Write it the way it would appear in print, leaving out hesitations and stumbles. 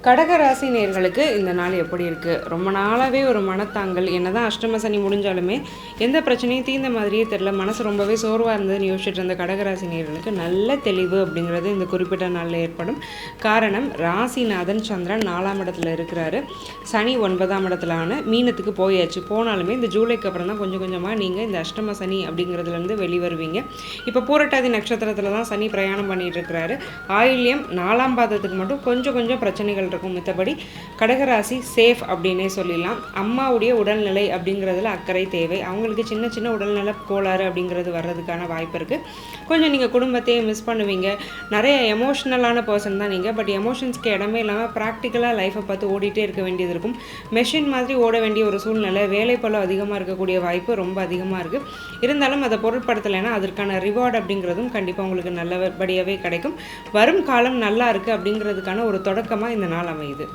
கடக ராசி நேயர்களுக்கு இந்த நாள் எப்படி இருக்குது? ரொம்ப நாளாகவே ஒரு மனத்தாங்கல். என்னதான் அஷ்டம சனி முடிஞ்சாலுமே எந்த பிரச்சனையும் தீர்ந்த மாதிரியே தெரில. மனசு ரொம்பவே சோர்வாக இருந்ததுன்னு யோசிச்சுட்டு இருந்த கடகராசி நேயர்களுக்கு நல்ல தெளிவு அப்படிங்கிறது இந்த குறிப்பிட்ட நாளில் ஏற்படும். காரணம், ராசிநாதன் சந்திரன் 4ஆம் இடத்துல இருக்கிறாரு. சனி 9ஆம் இடத்துலான மீனத்துக்கு போயாச்சு. போனாலுமே இந்த ஜூலைக்கு அப்புறம் தான் கொஞ்சம் கொஞ்சமாக நீங்கள் இந்த அஷ்டம சனி அப்படிங்கிறதுலேருந்து வெளிவருவீங்க. இப்போ பூரட்டாதி நட்சத்திரத்தில் தான் சனி பிரயாணம் பண்ணிட்டு இருக்கிறாரு. ஆயில்யம் 4ஆம் பாதத்துக்கு மட்டும் கொஞ்சம் பிரச்சனைகள் இருக்கும். மற்றபடி கடகராசி சேஃப் அப்படின்னே சொல்லிடலாம். அம்மாவுடைய உடல்நிலை அப்படிங்கிறதுல அக்கறை தேவை. அவங்களுக்கு சின்ன சின்ன உடல்நல கோளாறு அப்படிங்கிறது வர்றதுக்கான வாய்ப்பு இருக்குது. கொஞ்சம் நீங்கள் குடும்பத்தையே மிஸ் பண்ணுவீங்க. நிறைய எமோஷ்னலான பர்சன் தான் நீங்கள். பட் எமோஷன்ஸ்க்கு இடமே இல்லாமல் ப்ராக்டிக்கலாக லைஃப்பை பார்த்து ஓடிட்டே இருக்க வேண்டியது இருக்கும். மெஷின் மாதிரி ஓட வேண்டிய ஒரு சூழ்நிலை, வேலைப்பளு அதிகமாக இருக்கக்கூடிய வாய்ப்பு ரொம்ப அதிகமாக இருக்குது. இருந்தாலும் அதை பொருட்படுத்தலைன்னா அதற்கான ரிவார்டு அப்படிங்கிறதும் கண்டிப்பாக உங்களுக்கு நல்லபடியாகவே கிடைக்கும். வரும் காலம் நல்லா இருக்குது அப்படிங்கிறதுக்கான ஒரு தொடக்கமாக இந்த நாள் அமையுது.